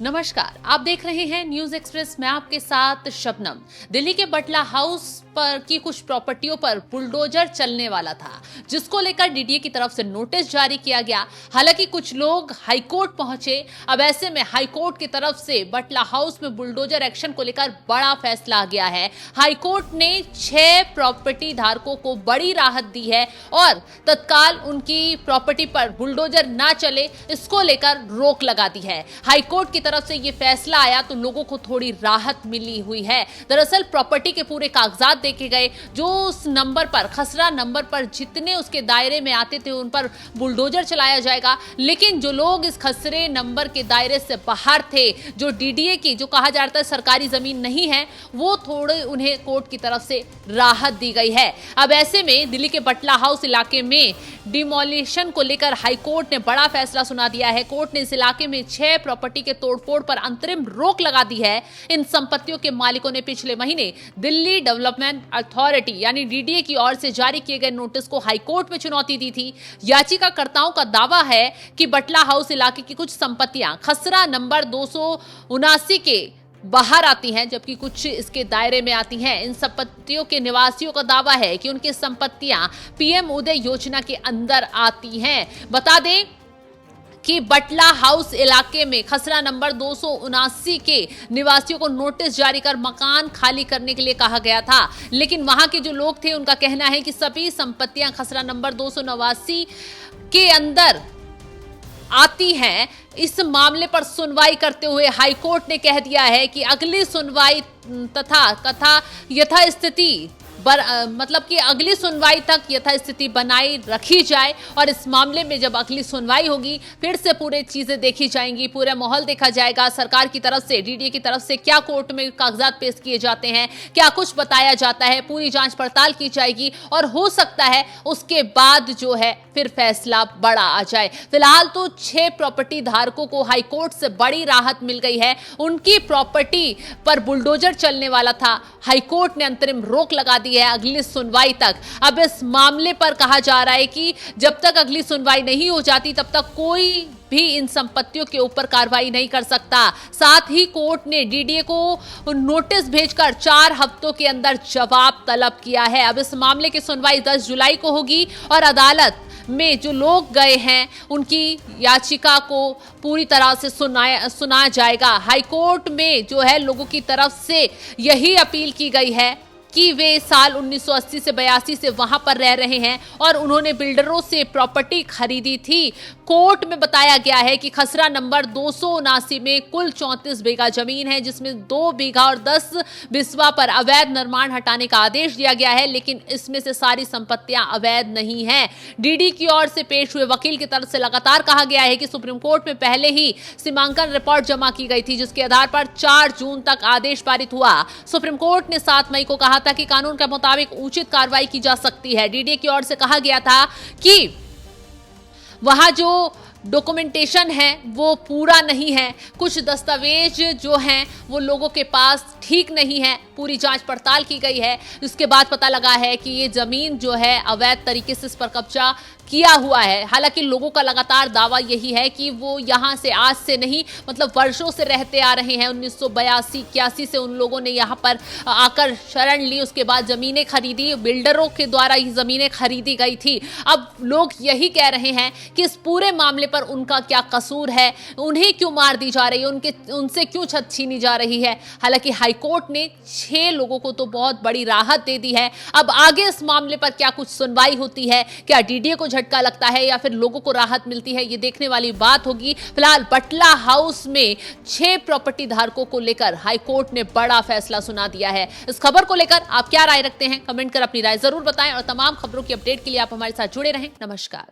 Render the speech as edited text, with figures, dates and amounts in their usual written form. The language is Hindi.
नमस्कार, आप देख रहे हैं न्यूज एक्सप्रेस। मैं आपके साथ शबनम। दिल्ली के बटला हाउस पर की कुछ प्रॉपर्टियों पर बुलडोजर चलने वाला था, जिसको लेकर डीडीए की तरफ से नोटिस जारी किया गया। हालांकि कुछ लोग हाईकोर्ट पहुंचे। अब ऐसे में हाईकोर्ट की तरफ से बटला हाउस में बुलडोजर एक्शन को लेकर बड़ा फैसला आ गया है। हाईकोर्ट ने 6 प्रॉपर्टी धारकों को बड़ी राहत दी है और तत्काल उनकी प्रॉपर्टी पर बुलडोजर ना चले, इसको लेकर रोक लगा दी है। हाईकोर्ट की तरफ से ये फैसला आया तो लोगों को थोड़ी राहत मिली हुई है। दरअसल प्रॉपर्टी के पूरे कागजात देखे गए, जो उस नंबर पर, खसरा नंबर पर जितने उसके दायरे में आते थे उन पर बुलडोजर चलाया जाएगा। लेकिन जो लोग इस खसरे नंबर के दायरे से बाहर थे, जो डीडीए की, जो कहा जाता है सरकारी जमीन नहीं है, वो थोड़े उन्हें कोर्ट की तरफ से राहत दी गई है। अब ऐसे में दिल्ली के बटला हाउस इलाके में डिमोलिशन को लेकर हाईकोर्ट ने बड़ा फैसला सुना दिया है। कोर्ट ने इस इलाके में 6 प्रॉपर्टी के तोड़फोड़ पर अंतरिम रोक लगा दी है। इन संपत्तियों के मालिकों ने पिछले महीने दिल्ली डेवलपमेंट अथॉरिटी यानी डीडीए की ओर से जारी किए गए नोटिस को हाईकोर्ट में चुनौती दी थी। याचिकाकर्ताओं का दावा है कि बटला हाउस इलाके की कुछ संपत्तियां खसरा नंबर 279 के बाहर आती हैं, जबकि कुछ इसके दायरे में आती हैं। इन संपत्तियों के निवासियों का दावा है कि उनकी संपत्तियां पीएम उदय योजना के अंदर आती हैं। बता दें कि बटला हाउस इलाके में खसरा नंबर 279 के निवासियों को नोटिस जारी कर मकान खाली करने के लिए कहा गया था। लेकिन वहां के जो लोग थे उनका कहना है कि सभी संपत्तियां खसरा नंबर 289 के अंदर आती हैं। इस मामले पर सुनवाई करते हुए हाईकोर्ट ने कह दिया है कि अगली सुनवाई तथा यथास्थिति मतलब कि अगली सुनवाई तक यथास्थिति बनाई रखी जाए और इस मामले में जब अगली सुनवाई होगी फिर से पूरी चीजें देखी जाएंगी, पूरा माहौल देखा जाएगा। सरकार की तरफ से, डीडीए की तरफ से क्या कोर्ट में कागजात पेश किए जाते हैं, क्या कुछ बताया जाता है, पूरी जांच पड़ताल की जाएगी और हो सकता है उसके बाद जो है फिर फैसला बड़ा आ जाए। फिलहाल तो 6 प्रॉपर्टी धारकों को हाईकोर्ट से बड़ी राहत मिल गई है। उनकी प्रॉपर्टी पर बुलडोजर चलने वाला था, हाईकोर्ट ने अंतरिम रोक लगा दी है अगली सुनवाई तक। अब इस मामले पर कहा जा रहा है कि जब तक अगली सुनवाई नहीं हो जाती तब तक कोई भी इन संपत्तियों के ऊपर कार्रवाई नहीं कर सकता। साथ ही कोर्ट ने डीडीए को नोटिस भेजकर 4 हफ्तों के अंदर जवाब तलब किया है। अब इस मामले की सुनवाई 10 जुलाई को होगी और अदालत में जो लोग गए हैं उनकी याचिका को पूरी तरह से सुनाया जाएगा। हाईकोर्ट में जो है लोगों की तरफ से यही अपील की गई है कि वे साल 1980 से 82 से वहां पर रह रहे हैं और उन्होंने बिल्डरों से प्रॉपर्टी खरीदी थी। कोर्ट में बताया गया है कि खसरा नंबर 279 में कुल 34 बीघा जमीन है, जिसमें 2 बीघा और 10 बिस्वा पर अवैध निर्माण हटाने का आदेश दिया गया है, लेकिन इसमें से सारी संपत्तियां अवैध नहीं हैं। डीडी की ओर से पेश हुए वकील की तरफ से लगातार कहा गया है कि सुप्रीम कोर्ट में पहले ही सीमांकन रिपोर्ट जमा की गई थी, जिसके आधार पर 4 जून तक आदेश पारित हुआ। सुप्रीम कोर्ट ने 7 मई को कहा था कि कानून के मुताबिक उचित कार्रवाई की जा सकती है। डीडीए की ओर से कहा गया था कि वहां जो डॉक्यूमेंटेशन है वो पूरा नहीं है, कुछ दस्तावेज जो हैं वो लोगों के पास ठीक नहीं है। पूरी जांच पड़ताल की गई है, उसके बाद पता लगा है कि ये जमीन जो है अवैध तरीके से इस पर कब्जा किया हुआ है। हालांकि लोगों का लगातार दावा यही है कि वो यहाँ से आज से नहीं, मतलब वर्षों से रहते आ रहे हैं। 1982-81 से उन लोगों ने यहाँ पर आकर शरण ली, उसके बाद जमीनें खरीदी, बिल्डरों के द्वारा ये जमीनें खरीदी गई थी। अब लोग यही कह रहे हैं कि इस पूरे मामले पर उनका क्या कसूर है, उन्हें क्यों मार दी जा रही है, उनसे क्यों छत छीनी जा रही है। हालांकि हाईकोर्ट ने 6 लोगों को तो बहुत बड़ी राहत दे दी है। अब आगे इस मामले पर क्या कुछ सुनवाई होती है, क्या डीडीए को झटका लगता है या फिर लोगों को राहत मिलती है, ये देखने वाली बात होगी। फिलहाल बटला हाउस में 6 प्रॉपर्टी धारकों को लेकर हाईकोर्ट ने बड़ा फैसला सुना दिया है। इस खबर को लेकर आप क्या राय रखते हैं, कमेंट कर अपनी राय जरूर बताएं और तमाम खबरों की अपडेट के लिए आप हमारे साथ जुड़े रहें। नमस्कार।